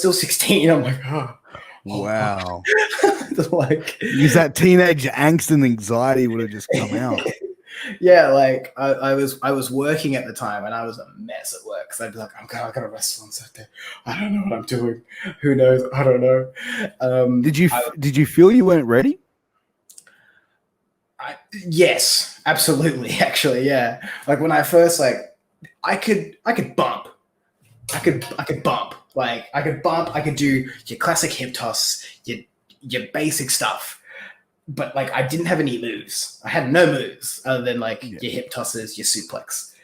still 16. I'm like, oh. Wow. Like, because that teenage angst and anxiety would have just come out. Yeah, like I was working at the time, and I was a mess at work because I'd be like, I gotta wrestle on Saturday. I don't know what I'm doing. Who knows? I don't know. Did you feel you weren't ready? Yes, absolutely. Actually, yeah. Like when I first I could bump. I could bump. Like I could bump. I could do your classic hip toss, your basic stuff. But like I didn't have any moves. I had no moves other than your hip tosses, your suplex.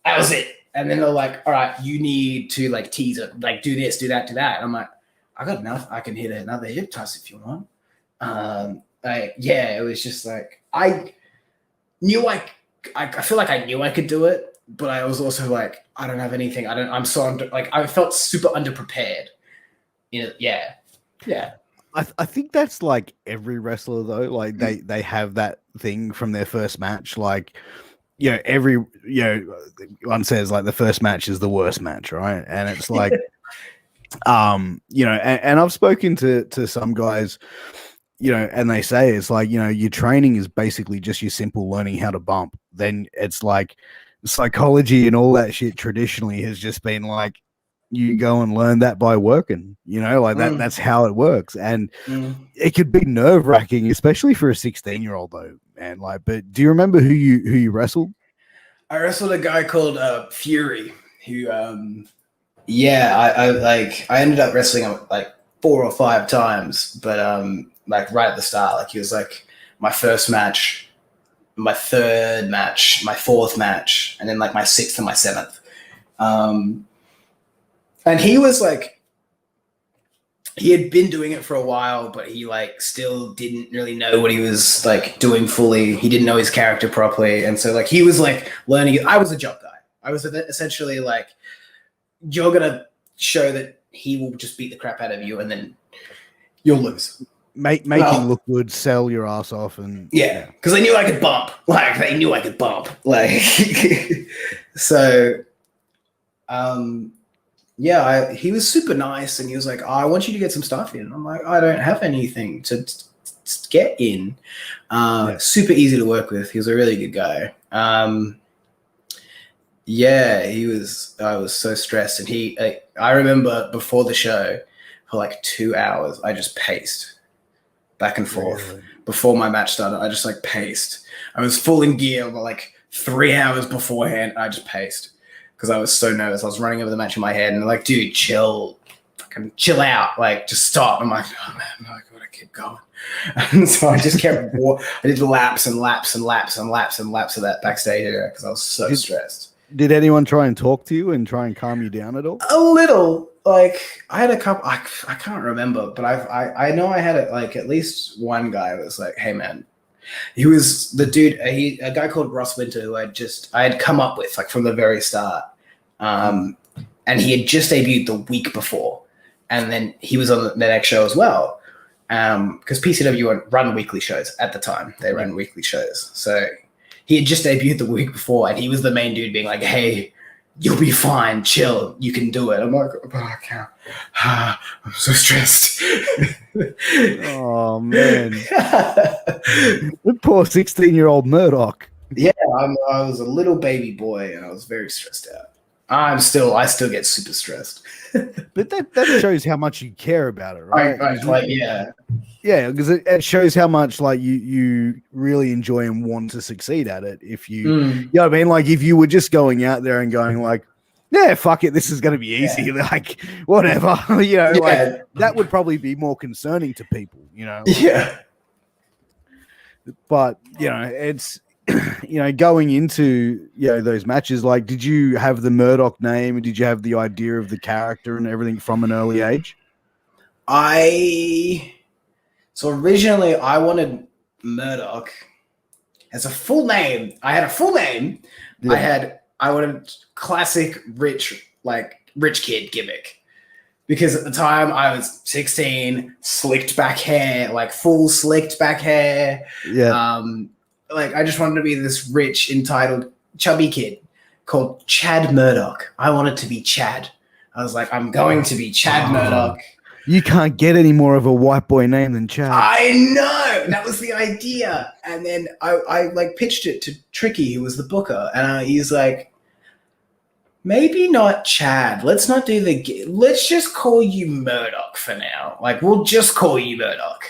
That was it. And then they're like, all right, you need to like tease it, like do this, do that, do that. And I'm like, I got enough. I can hit another hip toss if you want. It was just like I knew I feel like I knew I could do it, but I was also like, I don't have anything. I'm so I felt super underprepared. Yeah. I think that's like every wrestler though. Like they have that thing from their first match. Like, one says like the first match is the worst match, right? And it's like, and I've spoken to some guys, and they say it's like, your training is basically just your simple learning how to bump. Then it's like psychology and all that shit traditionally has just been like, you go and learn that by working, that's how it works. And it could be nerve wracking, especially for a 16-year-old though, man. Like, but do you remember who you wrestled? I wrestled a guy called Fury, who, I ended up wrestling him like 4 or 5 times, but right at the start, like he was like my first match, my third match, my fourth match, and then like my sixth and my seventh. And he was like, he had been doing it for a while, but he like still didn't really know what he was like doing fully. He didn't know his character properly. And so like, he was like learning. I was a job guy. I was essentially like, you're going to show that he will just beat the crap out of you and then you'll lose. Make him look good, sell your ass off. And yeah. Cause they knew I could bump. Like they knew I could bump. Like, so, he was super nice, and he was like, oh, I want you to get some stuff in. I'm like, I don't have anything to get in. Super easy to work with. He was a really good guy. I was so stressed. And I remember before the show for like 2 hours, I just paced back and forth. Really? Before my match started, I just like paced. I was full in gear, but like 3 hours beforehand, I just paced. Because I was so nervous. I was running over the match in my head and they're like, dude, chill. Fucking chill out. Like, just stop. I'm like, oh man, I gotta keep going. And so I just kept I did laps and laps and laps and laps and laps of that backstage area because I was so stressed. Did anyone try and talk to you and try and calm you down at all? A little. Like, I had a couple, I can't remember, but I know I had at least one guy that was like, hey man, he was the dude, a guy called Ross Winter who I had come up with like from the very start. And he had just debuted the week before, and then he was on the next show as well. Because PCW run weekly shows at the time. They ran weekly shows. So he had just debuted the week before, and he was the main dude being like, hey, you'll be fine, chill, you can do it. I'm like, but I can't. I'm so stressed. Oh, man. The poor 16-year-old Murdoch. Yeah, I was a little baby boy, and I was very stressed out. I still get super stressed. But that shows how much you care about it, right? Yeah, because it shows how much like you really enjoy and want to succeed at it. If you know what I mean, like if you were just going out there and going like, yeah, fuck it, this is going to be easy, like whatever, like that would probably be more concerning to people, Yeah. But it's. Going into those matches, like, did you have the Murdoch name? Did you have the idea of the character and everything from an early age? So originally I wanted Murdoch as a full name. I had a full name. Yeah. I wanted classic rich kid gimmick. Because at the time I was 16, slicked back hair, like full slicked back hair. Yeah. I just wanted to be this rich, entitled, chubby kid called Chad Murdoch. I wanted to be Chad. I was like, I'm going to be Chad Murdoch. You can't get any more of a white boy name than Chad. I know, that was the idea. And then I like pitched it to Tricky, who was the booker, and he's like, maybe not Chad. Let's not do let's just call you Murdoch for now. Like, we'll just call you Murdoch,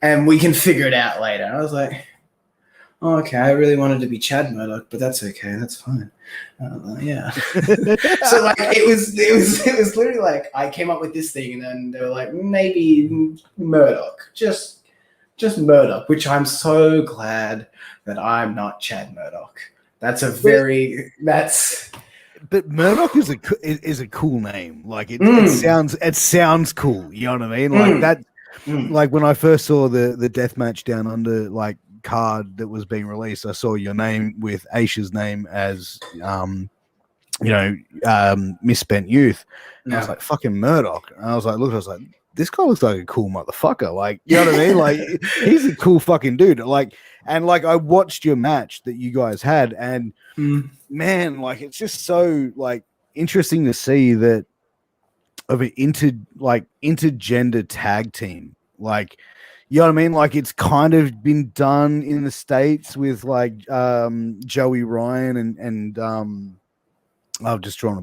and we can figure it out later. And I was like, oh, okay, I really wanted to be Chad Murdoch, but that's okay, that's fine. Yeah. So like it was literally like I came up with this thing, and then they were like, maybe Murdoch, just Murdoch, which I'm so glad that I'm not Chad Murdoch. But Murdoch is a cool name. Like it sounds cool. You know what I mean? Like that. Like when I first saw the deathmatch down under like card that was being released, I saw your name with Aisha's name as misspent youth. And I was like, fucking Murdoch. And I was like, this guy looks like a cool motherfucker. Like, you know what I mean? Like, he's a cool fucking dude. Like, and like I watched your match that you guys had, and man, like it's just so like interesting to see that of an intergender tag team. Like, you know what I mean? Like it's kind of been done in the States with like Joey Ryan and I've just drawn a